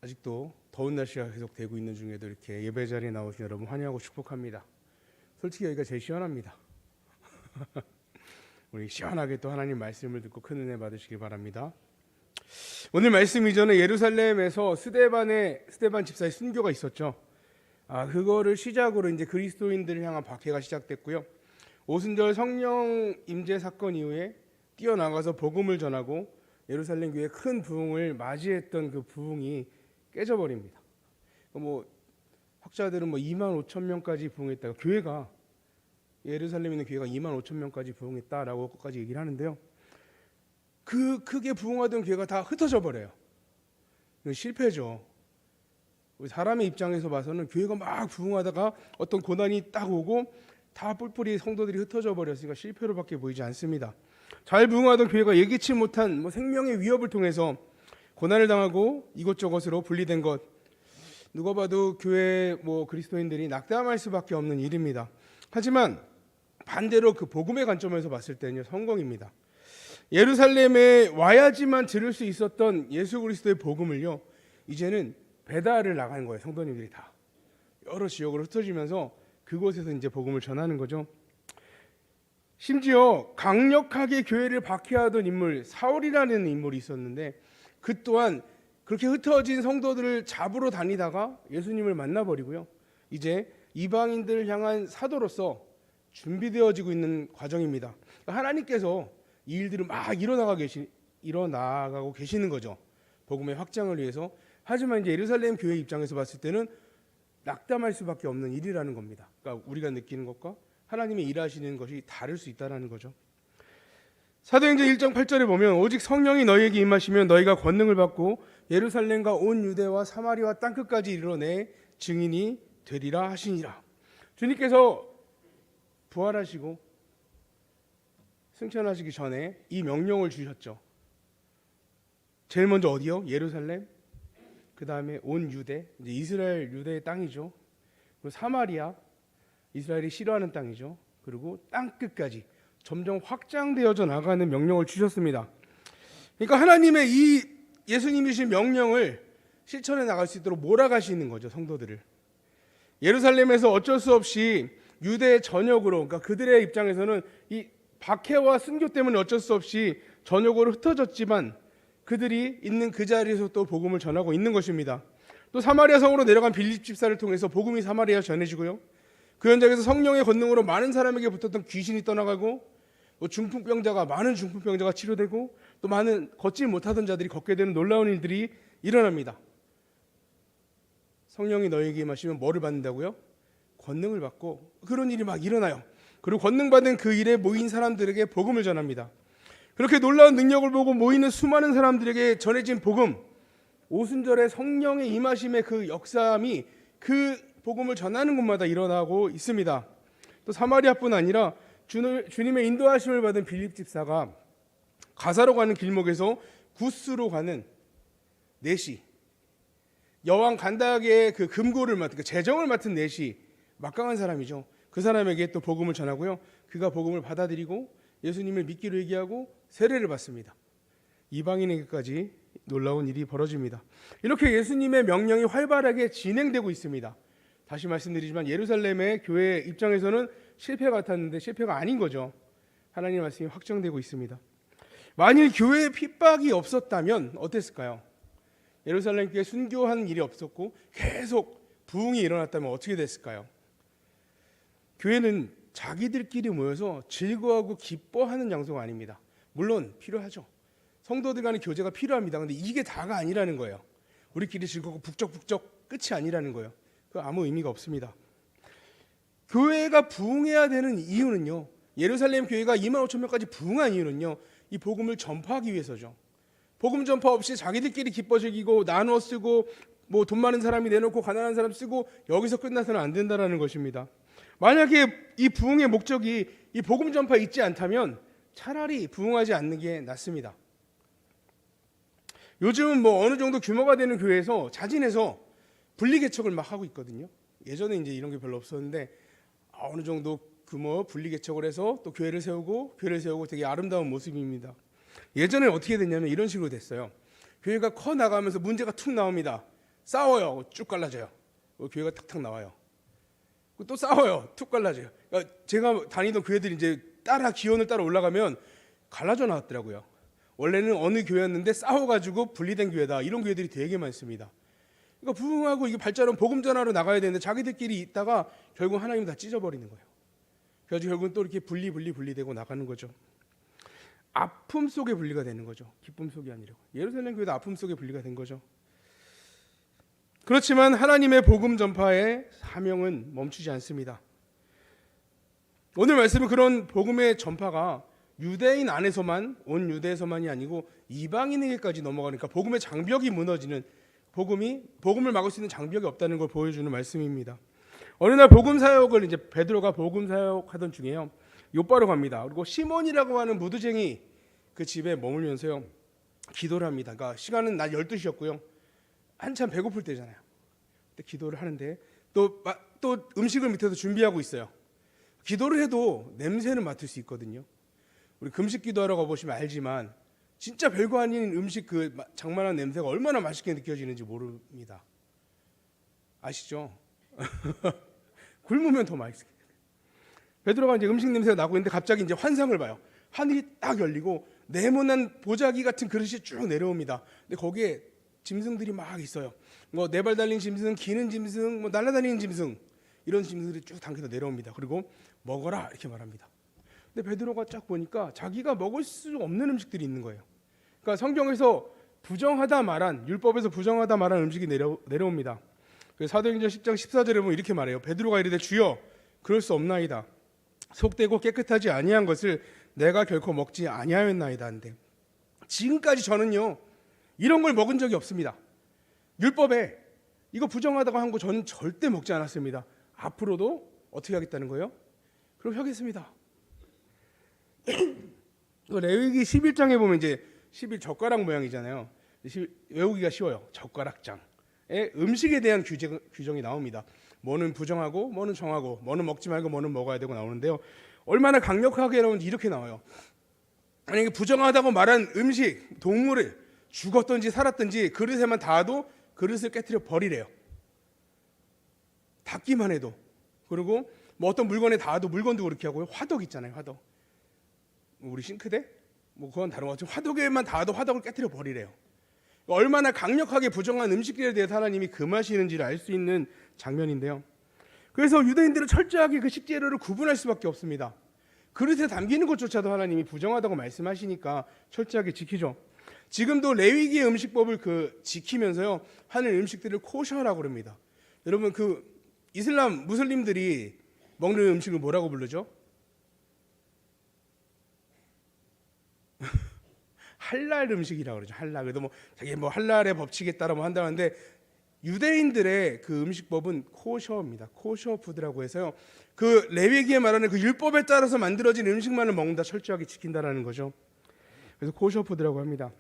아직도 더운 날씨가 계속 되고 있는 중에도 이렇게 예배 자리에 나오신 여러분 환영하고 축복합니다. 솔직히 여기가 제일 시원합니다. 우리 시원하게 또 하나님 말씀을 듣고 큰 은혜 받으시기 바랍니다. 오늘 말씀 이전에 예루살렘에서 스데반 집사의 순교가 있었죠. 그거를 시작으로 이제 그리스도인들을 향한 박해가 시작됐고요. 오순절 성령 임재 사건 이후에 뛰어나가서 복음을 전하고 예루살렘 교회의 큰 부흥을 맞이했던 그 부흥이 깨져버립니다. 학자들은 2만 5천 명까지 부흥했다. 교회가 예루살렘에 있는 교회가 2만 5천 명까지 부흥했다라고까지 얘기를 하는데요. 그 크게 부흥하던 교회가 다 흩어져 버려요. 이건 실패죠. 사람의 입장에서 봐서는 교회가 막 부흥하다가 어떤 고난이 딱 오고 다 뿔뿔이 성도들이 흩어져 버렸으니까 실패로밖에 보이지 않습니다. 잘 부흥하던 교회가 예기치 못한 생명의 위협을 통해서 고난을 당하고 이곳저곳으로 분리된 것, 누가 봐도 교회 그리스도인들이 낙담할 수밖에 없는 일입니다. 하지만 반대로 그 복음의 관점에서 봤을 때는 성공입니다. 예루살렘에 와야지만 들을 수 있었던 예수 그리스도의 복음을요, 이제는 배달을 나가는 거예요. 성도님들이 다 여러 지역으로 흩어지면서 그곳에서 이제 복음을 전하는 거죠. 심지어 강력하게 교회를 박해하던 인물 사울이라는 인물이 있었는데, 그 또한 그렇게 흩어진 성도들을 잡으러 다니다가 예수님을 만나버리고요, 이제 이방인들을 향한 사도로서 준비되어지고 있는 과정입니다. 하나님께서 이 일들을 막 일어나가고 계시는 거죠, 복음의 확장을 위해서. 하지만 이제 예루살렘 교회 입장에서 봤을 때는 낙담할 수밖에 없는 일이라는 겁니다. 그러니까 우리가 느끼는 것과 하나님의 일하시는 것이 다를 수 있다는 거죠. 사도행전 1장 8절에 보면 오직 성령이 너희에게 임하시면 너희가 권능을 받고 예루살렘과 온 유대와 사마리아 땅끝까지 이르러내 증인이 되리라 하시니라. 주님께서 부활하시고 승천하시기 전에 이 명령을 주셨죠. 제일 먼저 어디요? 예루살렘, 그 다음에 온 유대, 이제 이스라엘 유대의 땅이죠. 그리고 사마리아, 이스라엘이 싫어하는 땅이죠. 그리고 땅끝까지 점점 확장되어져 나가는 명령을 주셨습니다. 그러니까 하나님의 이 예수님이 주신 명령을 실천해 나갈 수 있도록 몰아가시는 거죠, 성도들을. 예루살렘에서 어쩔 수 없이 유대의 전역으로, 그러니까 그들의 입장에서는 이 박해와 순교 때문에 어쩔 수 없이 전역으로 흩어졌지만 그들이 있는 그 자리에서 또 복음을 전하고 있는 것입니다. 또 사마리아 성으로 내려간 빌립 집사를 통해서 복음이 사마리아 전해지고요, 그 현장에서 성령의 권능으로 많은 사람에게 붙었던 귀신이 떠나가고, 많은 중풍병자가 치료되고, 또 많은 걷지 못하던 자들이 걷게 되는 놀라운 일들이 일어납니다. 성령이 너에게 임하시면 뭐를 받는다고요? 권능을 받고, 그런 일이 막 일어나요. 그리고 권능받은 그 일에 모인 사람들에게 복음을 전합니다. 그렇게 놀라운 능력을 보고 모이는 수많은 사람들에게 전해진 복음, 오순절에 성령의 임하심의 그 역사함이 그 복음을 전하는 곳마다 일어나고 있습니다. 또 사마리아뿐 아니라 주님의 인도하심을 받은 빌립 집사가 가사로 가는 길목에서 구스로 가는 내시, 여왕 간다게의 그 금고를 맡은, 그 재정을 맡은 내시, 막강한 사람이죠. 그 사람에게 또 복음을 전하고요, 그가 복음을 받아들이고 예수님을 믿기로 얘기하고 세례를 받습니다. 이방인에게까지 놀라운 일이 벌어집니다. 이렇게 예수님의 명령이 활발하게 진행되고 있습니다. 다시 말씀드리지만 예루살렘의 교회 입장에서는 실패 같았는데 실패가 아닌 거죠. 하나님의 말씀이 확정되고 있습니다. 만일 교회에 핍박이 없었다면 어땠을까요? 예루살렘 교회에 순교한 일이 없었고 계속 부흥이 일어났다면 어떻게 됐을까요? 교회는 자기들끼리 모여서 즐거워하고 기뻐하는 장소가 아닙니다. 물론 필요하죠. 성도들 간의 교제가 필요합니다. 그런데 이게 다가 아니라는 거예요. 우리끼리 즐겁고 북적북적 끝이 아니라는 거예요. 그 아무 의미가 없습니다. 교회가 부흥해야 되는 이유는요, 예루살렘 교회가 2만 5천 명까지 부흥한 이유는요, 이 복음을 전파하기 위해서죠. 복음 전파 없이 자기들끼리 기뻐 즐기고 나누어 쓰고 돈 많은 사람이 내놓고 가난한 사람 쓰고 여기서 끝나서는 안 된다는 것입니다. 만약에 이 부흥의 목적이 이 복음 전파에 있지 않다면 차라리 부흥하지 않는 게 낫습니다. 요즘은 어느 정도 규모가 되는 교회에서 자진해서 분리개척을 막 하고 있거든요. 예전에 이제 이런 게 별로 없었는데 어느 정도 규모 분리개척을 해서 또 교회를 세우고 되게 아름다운 모습입니다. 예전에 어떻게 됐냐면 이런 식으로 됐어요. 교회가 커 나가면서 문제가 툭 나옵니다. 싸워요. 쭉 갈라져요. 교회가 탁탁 나와요. 또 싸워요. 툭 갈라져요. 그러니까 제가 다니던 교회들이 이제 기원을 따라 올라가면 갈라져 나왔더라고요. 원래는 어느 교회였는데 싸워가지고 분리된 교회다. 이런 교회들이 되게 많습니다. 그러니까 부흥하고 이게 발자론 복음 전하러 나가야 되는데 자기들끼리 있다가 결국 하나님 다 찢어버리는 거예요. 그래서 결국은 또 이렇게 분리되고 나가는 거죠. 아픔 속에 분리가 되는 거죠. 기쁨 속이 아니라. 예루살렘 교회도 아픔 속에 분리가 된 거죠. 그렇지만 하나님의 복음 전파의 사명은 멈추지 않습니다. 오늘 말씀은 그런 복음의 전파가 유대인 안에서만, 온 유대에서만이 아니고 이방인에게까지 넘어가니까 복음의 장벽이 무너지는, 복음을 막을 수 있는 장벽이 없다는 걸 보여주는 말씀입니다. 어느 날 복음 사역을 이제 베드로가 복음 사역하던 중에요. 요바로 갑니다. 그리고 시몬이라고 하는 무두쟁이 그 집에 머물면서요. 기도를 합니다. 그러니까 시간은 낮 12시였고요. 한참 배고플 때잖아요. 그때 기도를 하는데 또 음식을 밑에서 준비하고 있어요. 기도를 해도 냄새는 맡을 수 있거든요. 우리 금식 기도하러 가보시면 알지만 진짜 별거 아닌 음식 그 장만한 냄새가 얼마나 맛있게 느껴지는지 모릅니다. 아시죠? 굶으면 더 맛있게. 베드로가 이제 음식 냄새가 나고 있는데 갑자기 이제 환상을 봐요. 하늘이 딱 열리고 네모난 보자기 같은 그릇이 쭉 내려옵니다. 근데 거기에 짐승들이 막 있어요. 뭐 네 발 달린 짐승, 기는 짐승, 뭐 날아다니는 짐승, 이런 짐승들이 쭉 당겨서 내려옵니다. 그리고 먹어라 이렇게 말합니다. 근데 베드로가 쫙 보니까 자기가 먹을 수 없는 음식들이 있는 거예요. 그러니까 성경에서 부정하다 말한, 율법에서 부정하다 말한 음식이 내려옵니다. 사도행전 10장 14절에 보면 이렇게 말해요. 베드로가 이르되 주여 그럴 수 없나이다. 속되고 깨끗하지 아니한 것을 내가 결코 먹지 아니하였나이다 한데, 지금까지 저는요 이런 걸 먹은 적이 없습니다. 율법에 이거 부정하다고 한 거 저는 절대 먹지 않았습니다. 앞으로도 어떻게 하겠다는 거예요? 그럼 하겠습니다. 레위기 11장에 보면 이제 11젓가락 모양이잖아요. 외우기가 쉬워요. 젓가락장에 음식에 대한 규정이 나옵니다. 뭐는 부정하고 뭐는 정하고 뭐는 먹지 말고 뭐는 먹어야 되고 나오는데요. 얼마나 강력하게 나오는지 이렇게 나와요. 만약에 부정하다고 말한 음식, 동물을 죽었든지 살았든지 그릇에만 닿아도 그릇을 깨트려 버리래요. 닿기만 해도. 그리고 뭐 어떤 물건에 닿아도, 물건도 그렇게 하고요. 화덕 있잖아요. 화덕. 우리 싱크대? 뭐 그건 다른 것 같지만 화덕에만 닿아도 화덕을 깨트려 버리래요. 얼마나 강력하게 부정한 음식들에 대해서 하나님이 금하시는지를 알 수 있는 장면인데요. 그래서 유대인들은 철저하게 그 식재료를 구분할 수밖에 없습니다. 그릇에 담기는 것조차도 하나님이 부정하다고 말씀하시니까 철저하게 지키죠. 지금도 레위기의 음식법을 지키면서요 하는 음식들을 코셔라고 그럽니다. 여러분 그 이슬람 무슬림들이 먹는 음식을 뭐라고 부르죠? 할랄 음식이라고 그러죠. 할랄. 그래도 뭐 자기 뭐 할랄의 법칙에 따라 뭐 한다는데 유대인들의 그 음식법은 코셔입니다. 코셔 푸드라고 해서요. 그 레위기에 말하는 그 율법에 따라서 만들어진 음식만을 먹는다, 철저하게 지킨다라는 거죠. 그래서 코셔 푸드라고 합니다.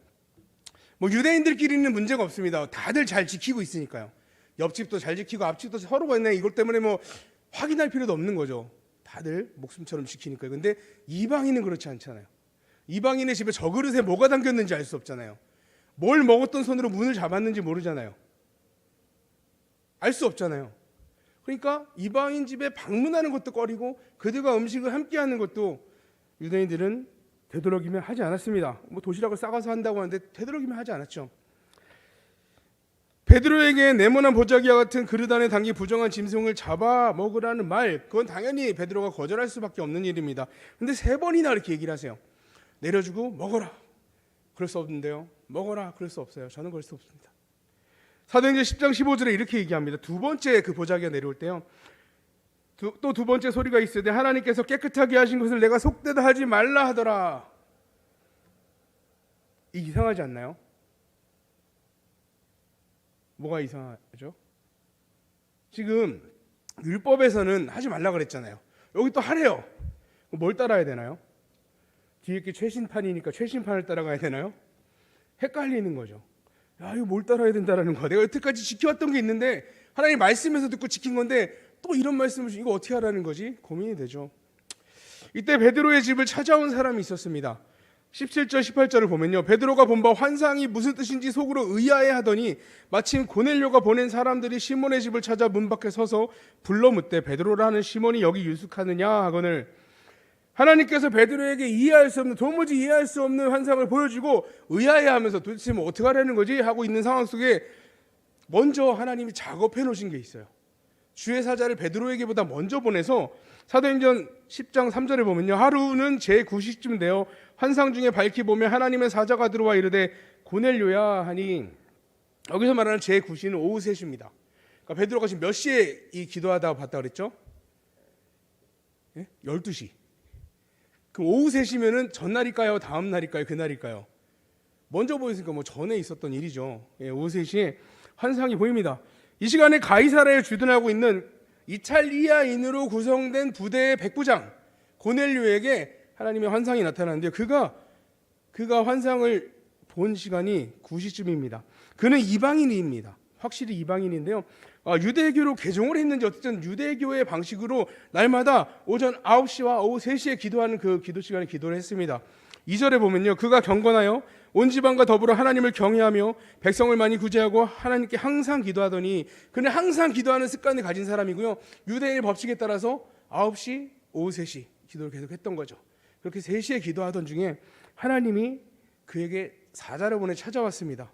뭐 유대인들끼리는 문제가 없습니다. 다들 잘 지키고 있으니까요. 옆집도 잘 지키고 앞집도 서로가 있네. 이것 때문에 뭐 확인할 필요도 없는 거죠. 다들 목숨처럼 지키니까요. 근데 이방인은 그렇지 않잖아요. 이방인의 집에 저 그릇에 뭐가 담겼는지 알 수 없잖아요. 뭘 먹었던 손으로 문을 잡았는지 모르잖아요. 알 수 없잖아요. 그러니까 이방인 집에 방문하는 것도 꺼리고 그들과 음식을 함께하는 것도 유대인들은 되도록이면 하지 않았습니다. 뭐 도시락을 싸가서 한다고 하는데 되도록이면 하지 않았죠. 베드로에게 네모난 보자기와 같은 그릇 안에 담긴 부정한 짐승을 잡아 먹으라는 말, 그건 당연히 베드로가 거절할 수밖에 없는 일입니다. 근데 3번이나 이렇게 얘기를 하세요. 내려주고 먹어라. 그럴 수 없는데요. 먹어라. 그럴 수 없어요. 저는 그럴 수 없습니다. 사도행전 10장 15절에 이렇게 얘기합니다. 두 번째 그 보자기가 내려올 때요. 또 두 번째 소리가 있으되 하나님께서 깨끗하게 하신 것을 내가 속되다 하지 말라 하더라. 이상하지 않나요? 뭐가 이상하죠? 지금 율법에서는 하지 말라 그랬잖아요. 여기 또 하래요. 뭘 따라야 되나요? 뒤에 게 최신판이니까 최신판을 따라가야 되나요? 헷갈리는 거죠. 야, 이거 뭘 따라야 된다라는 거야. 내가 여태까지 지켜왔던 게 있는데 하나님 말씀에서 듣고 지킨 건데 또 이런 말씀을 이거 어떻게 하라는 거지? 고민이 되죠. 이때 베드로의 집을 찾아온 사람이 있었습니다. 17절 18절을 보면요, 베드로가 본 바 환상이 무슨 뜻인지 속으로 의아해하더니 마침 고넬료가 보낸 사람들이 시몬의 집을 찾아 문 밖에 서서 불러 묻되 베드로라는 시몬이 여기 유숙하느냐 하거늘. 하나님께서 베드로에게 도무지 이해할 수 없는 환상을 보여주고 의아해하면서 도대체 뭐 어떻게 하려는 거지 하고 있는 상황 속에 먼저 하나님이 작업해 놓으신 게 있어요. 주의 사자를 베드로에게보다 먼저 보내서 사도행전 10장 3절에 보면요, 하루는 제9시쯤 되어 환상 중에 밝히 보며 하나님의 사자가 들어와 이르되 고넬료야 하니, 여기서 말하는 제9시는 오후 3시입니다. 그러니까 베드로가 지금 몇 시에 이 기도하다가 봤다 그랬죠? 12시. 그럼 오후 3시면은 전날일까요? 다음 날일까요? 그날일까요? 먼저 보였으니까 뭐 전에 있었던 일이죠. 오후 3시에 환상이 보입니다. 이 시간에 가이사랴에 주둔하고 있는 이탈리아인으로 구성된 부대의 백부장 고넬료에게 하나님의 환상이 나타나는데요, 그가 환상을 본 시간이 9시쯤입니다. 그는 이방인입니다. 확실히 이방인인데요, 유대교로 개종을 했는지 어쨌든 유대교의 방식으로 날마다 오전 9시와 오후 3시에 기도하는 그 기도 시간에 기도를 했습니다. 2절에 보면요, 그가 경건하여 온 집안과 더불어 하나님을 경외하며 백성을 많이 구제하고 하나님께 항상 기도하더니, 그는 항상 기도하는 습관을 가진 사람이고요, 유대인의 법칙에 따라서 9시, 오후 3시 기도를 계속했던 거죠. 그렇게 3시에 기도하던 중에 하나님이 그에게 사자를 보내 찾아왔습니다.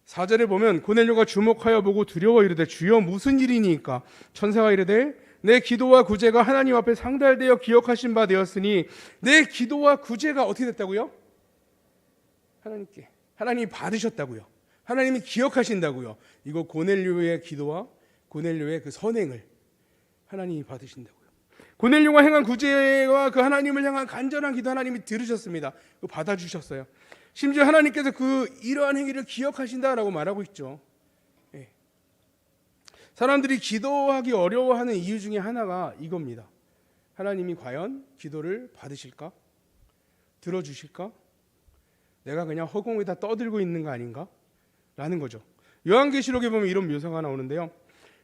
4절에 보면 고넬료가 주목하여 보고 두려워 이르되 주여 무슨 일이니까? 천사가 이르되 내 기도와 구제가 하나님 앞에 상달되어 기억하신 바 되었으니, 내 기도와 구제가 어떻게 됐다고요? 하나님이 받으셨다고요. 하나님이 기억하신다고요. 이거 고넬료의 기도와 고넬료의 그 선행을 하나님이 받으신다고요. 고넬료가 행한 구제와 그 하나님을 향한 간절한 기도 하나님이 들으셨습니다. 받아주셨어요. 심지어 하나님께서 이러한 행위를 기억하신다라고 말하고 있죠. 사람들이 기도하기 어려워하는 이유 중에 하나가 이겁니다. 하나님이 과연 기도를 받으실까? 들어주실까? 내가 그냥 허공에다 떠들고 있는 거 아닌가? 라는 거죠. 요한계시록에 보면 이런 묘사가 나오는데요,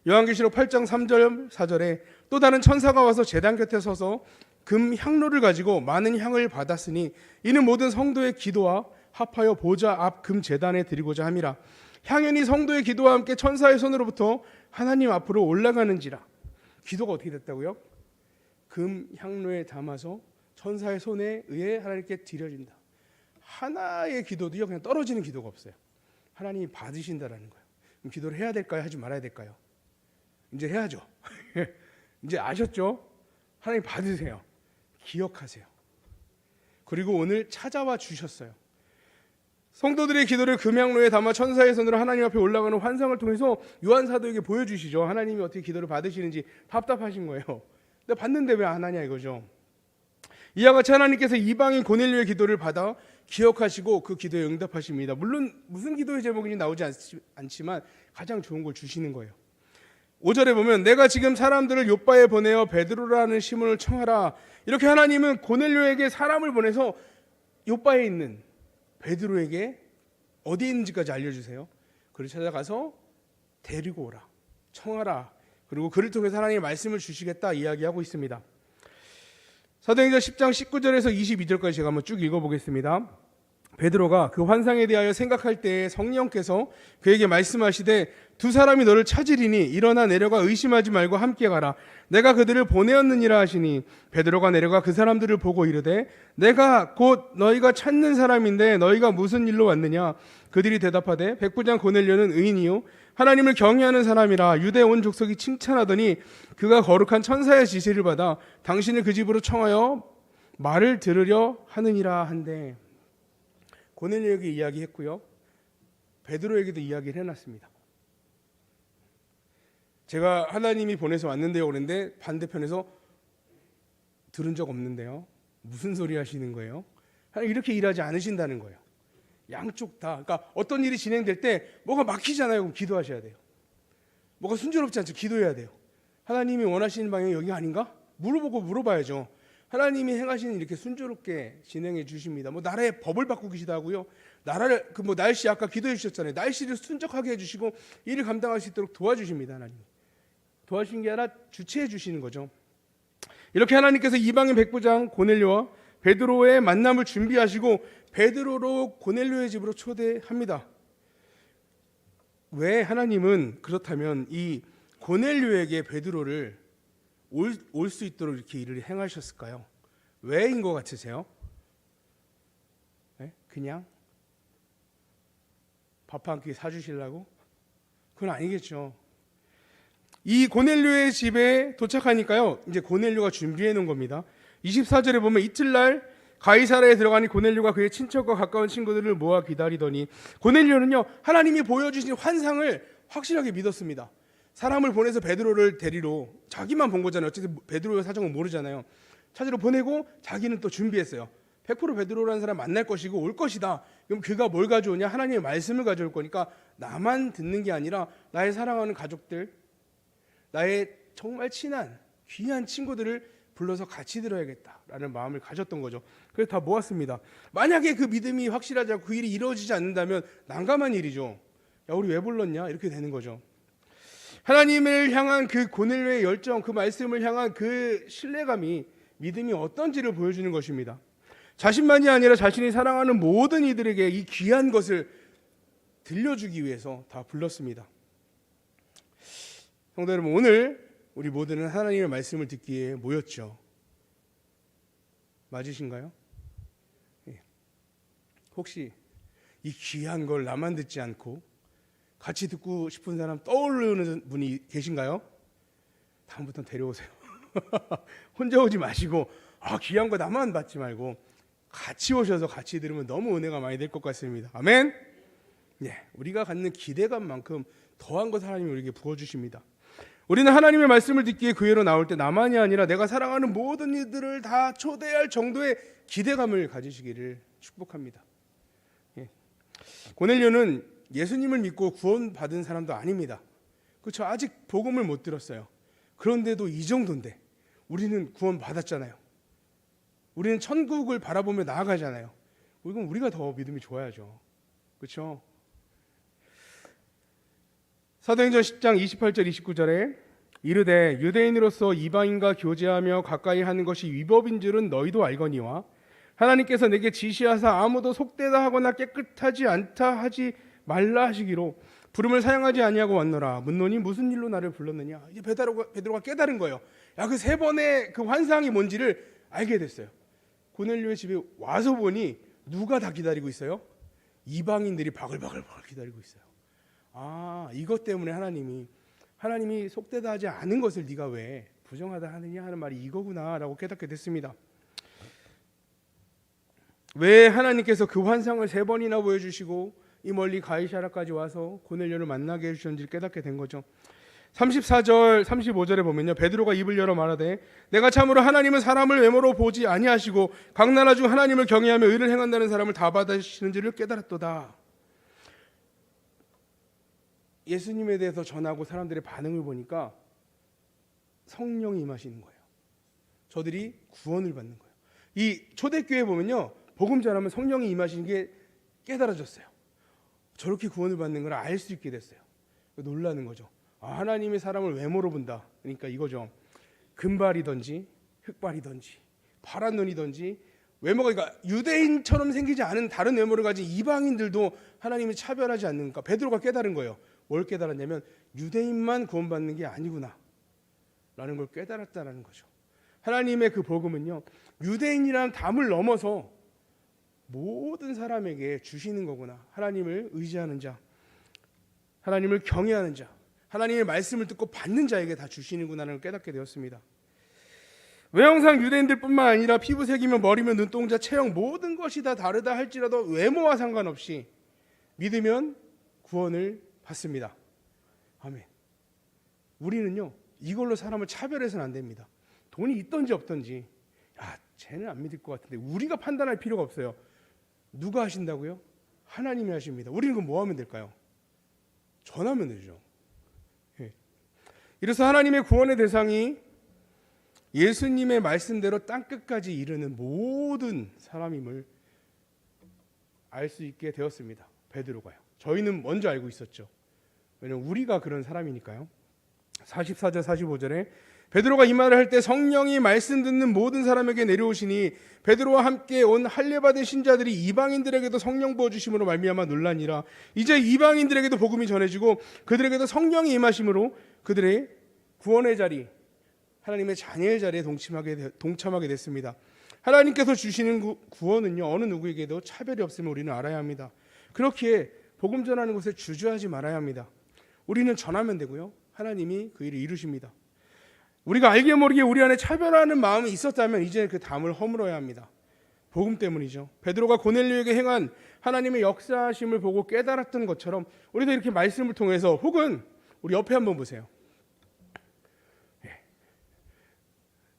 요한계시록 8장 3절 4절에 또 다른 천사가 와서 제단 곁에 서서 금 향로를 가지고 많은 향을 받았으니 이는 모든 성도의 기도와 합하여 보좌 앞 금 제단에 드리고자 함이라. 향연이 성도의 기도와 함께 천사의 손으로부터 하나님 앞으로 올라가는지라. 기도가 어떻게 됐다고요? 금 향로에 담아서 천사의 손에 의해 하나님께 드려진다. 하나의 기도도요, 그냥 떨어지는 기도가 없어요. 하나님이 받으신다라는 거예요. 그럼 기도를 해야 될까요? 하지 말아야 될까요? 이제 해야죠. 이제 아셨죠? 하나님 받으세요. 기억하세요. 그리고 오늘 찾아와 주셨어요. 성도들의 기도를 금향로에 담아 천사의 손으로 하나님 앞에 올라가는 환상을 통해서 요한 사도에게 보여주시죠. 하나님이 어떻게 기도를 받으시는지. 답답하신 거예요. 근데 받는데 왜 안 하냐 이거죠. 이와 같이 하나님께서 이방인 고넬료의 기도를 받아 기억하시고 그 기도에 응답하십니다. 물론 무슨 기도의 제목인지 나오지 않지만 가장 좋은 걸 주시는 거예요. 5절에 보면 내가 지금 사람들을 요빠에 보내어 베드로라는 시몬을 청하라. 이렇게 하나님은 고넬료에게 사람을 보내서 요빠에 있는 베드로에게 어디에 있는지까지 알려주세요. 그를 찾아가서 데리고 오라, 청하라. 그리고 그를 통해서 하나님의 말씀을 주시겠다 이야기하고 있습니다. 사도행전 10장 19절에서 22절까지 제가 한번 쭉 읽어보겠습니다. 베드로가 그 환상에 대하여 생각할 때에 성령께서 그에게 말씀하시되 두 사람이 너를 찾으리니 일어나 내려가 의심하지 말고 함께 가라. 내가 그들을 보내었느니라 하시니 베드로가 내려가 그 사람들을 보고 이르되 내가 곧 너희가 찾는 사람인데 너희가 무슨 일로 왔느냐? 그들이 대답하되 백부장 고넬료는 의인이요 하나님을 경외하는 사람이라 유대 온 족속이 칭찬하더니 그가 거룩한 천사의 지시를 받아 당신을 그 집으로 청하여 말을 들으려 하느니라 한데, 고넬료에게 이야기했고요, 베드로에게도 이야기를 해놨습니다. 제가 하나님이 보내서 왔는데요 그런데 반대편에서 들은 적 없는데요, 무슨 소리 하시는 거예요? 하나님 이렇게 일하지 않으신다는 거예요. 양쪽 다. 그러니까 어떤 일이 진행될 때 뭐가 막히잖아요. 그럼 기도하셔야 돼요. 뭐가 순조롭지 않죠. 기도해야 돼요. 하나님이 원하시는 방향이 여기가 아닌가? 물어봐야죠. 하나님이 행하시는 이렇게 순조롭게 진행해 주십니다. 뭐 나라의 법을 바꾸기도 하고요. 나라를 날씨 아까 기도해 주셨잖아요. 날씨를 순적하게 해주시고 일을 감당할 수 있도록 도와주십니다. 하나님 도와주신 게 아니라 주체해 주시는 거죠. 이렇게 하나님께서 이방인 백부장 고넬료와 베드로의 만남을 준비하시고 베드로로 고넬료의 집으로 초대합니다. 왜 하나님은 그렇다면 이 고넬료에게 베드로를 올 수 있도록 이렇게 일을 행하셨을까요? 왜인 것 같으세요? 네? 그냥 밥 한 끼 사주시려고? 그건 아니겠죠. 이 고넬료의 집에 도착하니까요, 이제 고넬료가 준비해 놓은 겁니다. 24절에 보면 이틀날 가이사랴에 들어가니 고넬료가 그의 친척과 가까운 친구들을 모아 기다리더니, 고넬료는요 하나님이 보여주신 환상을 확실하게 믿었습니다. 사람을 보내서 베드로를 데리러, 자기만 본 거잖아요. 어쨌든 베드로의 사정은 모르잖아요. 찾으러 보내고 자기는 또 준비했어요. 100% 베드로라는 사람 만날 것이고 올 것이다. 그럼 그가 뭘 가져오냐? 하나님의 말씀을 가져올 거니까 나만 듣는 게 아니라 나의 사랑하는 가족들, 나의 정말 친한 귀한 친구들을 불러서 같이 들어야겠다라는 마음을 가졌던 거죠. 그래서 다 모았습니다. 만약에 그 믿음이 확실하지 않고 그 일이 이루어지지 않는다면 난감한 일이죠. 야, 우리 왜 불렀냐? 이렇게 되는 거죠. 하나님을 향한 그 고넬료의 열정, 그 말씀을 향한 그 신뢰감이, 믿음이 어떤지를 보여주는 것입니다. 자신만이 아니라 자신이 사랑하는 모든 이들에게 이 귀한 것을 들려주기 위해서 다 불렀습니다. 성도 여러분, 오늘 우리 모두는 하나님의 말씀을 듣기에 모였죠. 맞으신가요? 혹시 이 귀한 걸 나만 듣지 않고 같이 듣고 싶은 사람 떠오르는 분이 계신가요? 다음부터는 데려오세요. 혼자 오지 마시고, 귀한 거 나만 받지 말고 같이 오셔서 같이 들으면 너무 은혜가 많이 될 것 같습니다. 아멘. 네, 우리가 갖는 기대감만큼 더한 것 하나님이 우리에게 부어주십니다. 우리는 하나님의 말씀을 듣기에 교회로 나올 때 나만이 아니라 내가 사랑하는 모든 이들을 다 초대할 정도의 기대감을 가지시기를 축복합니다. 고넬료는 예수님을 믿고 구원받은 사람도 아닙니다. 그렇죠? 아직 복음을 못 들었어요. 그런데도 이 정도인데 우리는 구원받았잖아요. 우리는 천국을 바라보며 나아가잖아요. 그럼 우리가 더 믿음이 좋아야죠. 그렇죠? 사도행전 10장 28절 29절에 이르되 유대인으로서 이방인과 교제하며 가까이 하는 것이 위법인 줄은 너희도 알거니와 하나님께서 내게 지시하사 아무도 속되다 하거나 깨끗하지 않다 하지 말라 하시기로 부름을 사용하지 아니하고 왔노라. 묻노니 무슨 일로 나를 불렀느냐? 이제 베드로가 깨달은 거예요. 그 세 번의 그 환상이 뭔지를 알게 됐어요. 고넬료의 집에 와서 보니 누가 다 기다리고 있어요? 이방인들이 바글바글 기다리고 있어요. 이것 때문에 하나님이 속되다 하지 않은 것을 네가 왜 부정하다 하느냐 하는 말이 이거구나라고 깨닫게 됐습니다. 왜 하나님께서 그 환상을 세 번이나 보여주시고 이 멀리 가이사랴까지 와서 고넬료를 만나게 해주셨는지 깨닫게 된 거죠. 34절 35절에 보면요, 베드로가 입을 열어 말하되 내가 참으로 하나님은 사람을 외모로 보지 아니하시고 각 나라 중 하나님을 경외하며 의를 행한다는 사람을 다 받으시는 줄을 깨달았도다. 예수님에 대해서 전하고 사람들의 반응을 보니까 성령이 임하시는 거예요. 저들이 구원을 받는 거예요. 이 초대교회 보면요, 복음 전하면 성령이 임하시는 게 깨달아졌어요. 저렇게 구원을 받는 걸 알 수 있게 됐어요. 놀라는 거죠. 하나님의 사람을 외모로 본다. 그러니까 이거죠. 금발이든지 흑발이든지 파란 눈이든지 외모가, 그러니까 유대인처럼 생기지 않은 다른 외모를 가진 이방인들도 하나님이 차별하지 않는가. 베드로가 깨달은 거예요. 뭘 깨달았냐면 유대인만 구원받는 게 아니구나 라는 걸 깨달았다는 거죠. 하나님의 그 복음은요, 유대인이라는 담을 넘어서 모든 사람에게 주시는 거구나. 하나님을 의지하는 자, 하나님을 경외하는 자, 하나님의 말씀을 듣고 받는 자에게 다 주시는구나를 깨닫게 되었습니다. 외형상 유대인들뿐만 아니라 피부색이며 머리며 눈동자, 체형 모든 것이 다 다르다 할지라도 외모와 상관없이 믿으면 구원을 받습니다. 아멘. 우리는요, 이걸로 사람을 차별해서는 안 됩니다. 돈이 있든지 없든지, 쟤는 안 믿을 것 같은데, 우리가 판단할 필요가 없어요. 누가 하신다고요? 하나님이 하십니다. 우리는 그럼 뭐 하면 될까요? 전하면 되죠. 이래서 하나님의 구원의 대상이 예수님의 말씀대로 땅끝까지 이르는 모든 사람임을 알 수 있게 되었습니다. 베드로가요. 저희는 먼저 알고 있었죠. 왜냐하면 우리가 그런 사람이니까요. 44절 45절에 베드로가 이 말을 할 때 성령이 말씀 듣는 모든 사람에게 내려오시니 베드로와 함께 온 할례받은 신자들이 이방인들에게도 성령 부어 주심으로 말미암아 놀라니라. 이제 이방인들에게도 복음이 전해지고 그들에게도 성령이 임하심으로 그들의 구원의 자리, 하나님의 자녀의 자리에 동참하게 됐습니다. 하나님께서 주시는 구원은요, 어느 누구에게도 차별이 없음을 우리는 알아야 합니다. 그렇기에 복음 전하는 것에 주저하지 말아야 합니다. 우리는 전하면 되고요, 하나님이 그 일을 이루십니다. 우리가 알게 모르게 우리 안에 차별하는 마음이 있었다면 이제 그 담을 허물어야 합니다. 복음 때문이죠. 베드로가 고넬료에게 행한 하나님의 역사하심을 보고 깨달았던 것처럼 우리도 이렇게 말씀을 통해서, 혹은 우리 옆에 한번 보세요.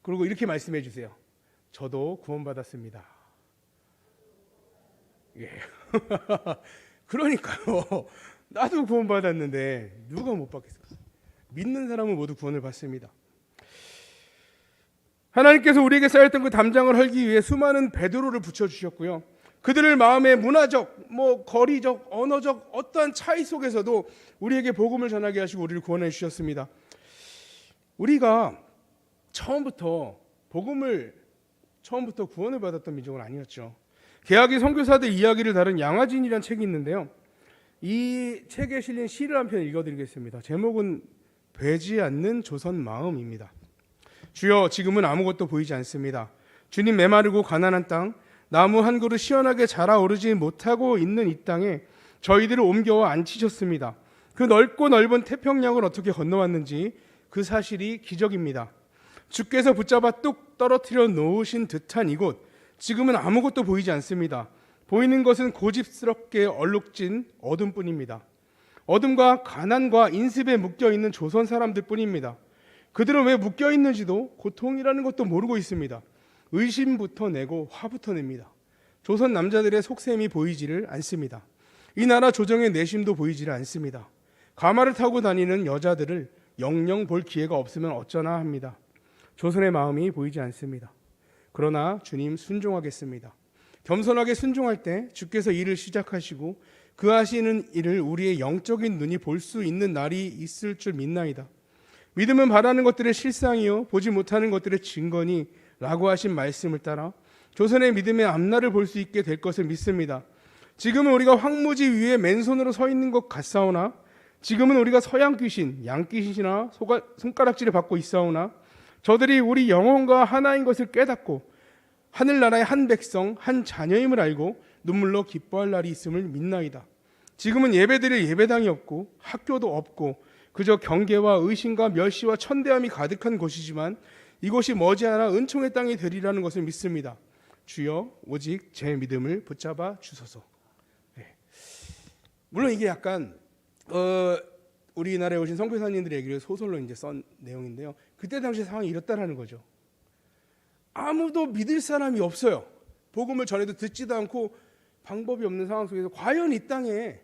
그리고 이렇게 말씀해 주세요. 저도 구원받았습니다. 예. 그러니까요. 나도 구원받았는데 누가 못 받겠어요? 믿는 사람은 모두 구원을 받습니다. 하나님께서 우리에게 쌓였던 그 담장을 헐기 위해 수많은 베드로를 붙여주셨고요. 그들을 마음의 문화적, 거리적, 언어적 어떠한 차이 속에서도 우리에게 복음을 전하게 하시고 우리를 구원해 주셨습니다. 우리가 처음부터 구원을 받았던 민족은 아니었죠. 개학의 선교사들 이야기를 다룬 양화진이라는 책이 있는데요. 이 책에 실린 시를 한 편 읽어드리겠습니다. 제목은 배지 않는 조선 마음입니다. 주여, 지금은 아무것도 보이지 않습니다. 주님, 메마르고 가난한 땅, 나무 한 그루 시원하게 자라오르지 못하고 있는 이 땅에 저희들을 옮겨와 앉히셨습니다. 그 넓고 넓은 태평양을 어떻게 건너왔는지 그 사실이 기적입니다. 주께서 붙잡아 뚝 떨어뜨려 놓으신 듯한 이곳, 지금은 아무것도 보이지 않습니다. 보이는 것은 고집스럽게 얼룩진 어둠뿐입니다. 어둠과 가난과 인습에 묶여있는 조선 사람들 뿐입니다. 그들은 왜 묶여있는지도 고통이라는 것도 모르고 있습니다. 의심부터 내고 화부터 냅니다. 조선 남자들의 속셈이 보이지를 않습니다. 이 나라 조정의 내심도 보이지를 않습니다. 가마를 타고 다니는 여자들을 영영 볼 기회가 없으면 어쩌나 합니다. 조선의 마음이 보이지 않습니다. 그러나 주님, 순종하겠습니다. 겸손하게 순종할 때 주께서 일을 시작하시고 그 하시는 일을 우리의 영적인 눈이 볼 수 있는 날이 있을 줄 믿나이다. 믿음은 바라는 것들의 실상이요 보지 못하는 것들의 증거니 라고 하신 말씀을 따라 조선의 믿음의 앞날을 볼 수 있게 될 것을 믿습니다. 지금은 우리가 황무지 위에 맨손으로 서 있는 것 같사오나, 지금은 우리가 서양 귀신, 양귀신이나 손가락질을 받고 있사오나, 저들이 우리 영혼과 하나인 것을 깨닫고 하늘나라의 한 백성, 한 자녀임을 알고 눈물로 기뻐할 날이 있음을 믿나이다. 지금은 예배드릴 예배당이 없고 학교도 없고 그저 경계와 의심과 멸시와 천대함이 가득한 곳이지만 이곳이 머지않아 은총의 땅이 되리라는 것을 믿습니다. 주여, 오직 제 믿음을 붙잡아 주소서. 네. 물론 이게 약간 우리나라에 오신 선교사님들의 얘기를 소설로 이제 쓴 내용인데요. 그때 당시 상황이 이렇다라는 거죠. 아무도 믿을 사람이 없어요. 복음을 전해도 듣지도 않고 방법이 없는 상황 속에서 과연 이 땅에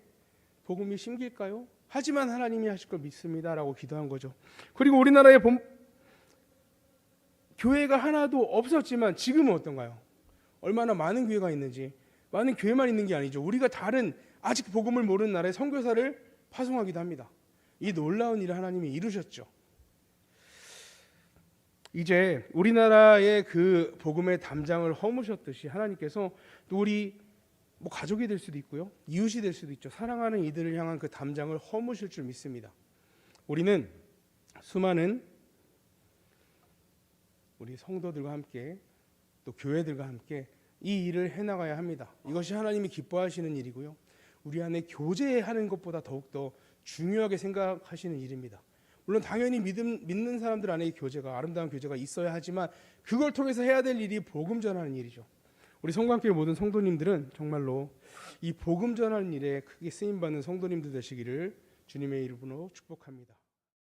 복음이 심길까요? 하지만 하나님이 하실 걸 믿습니다라고 기도한 거죠. 그리고 우리나라에 교회가 하나도 없었지만 지금은 어떤가요? 얼마나 많은 교회가 있는지, 많은 교회만 있는 게 아니죠. 우리가 다른 아직 복음을 모르는 나라에 선교사를 파송하기도 합니다. 이 놀라운 일을 하나님이 이루셨죠. 이제 우리나라의 그 복음의 담장을 허무셨듯이 하나님께서 또 우리 가족이 될 수도 있고요, 이웃이 될 수도 있죠. 사랑하는 이들을 향한 그 담장을 허무실 줄 믿습니다. 우리는 수많은 우리 성도들과 함께 또 교회들과 함께 이 일을 해나가야 합니다. 이것이 하나님이 기뻐하시는 일이고요, 우리 안에 교제하는 것보다 더욱더 중요하게 생각하시는 일입니다. 물론 당연히 믿는 사람들 안에 교제가, 아름다운 교제가 있어야 하지만 그걸 통해서 해야 될 일이 복음 전하는 일이죠. 우리 성광교회 모든 성도님들은 정말로 이 복음 전하는 일에 크게 쓰임받는 성도님들 되시기를 주님의 이름으로 축복합니다.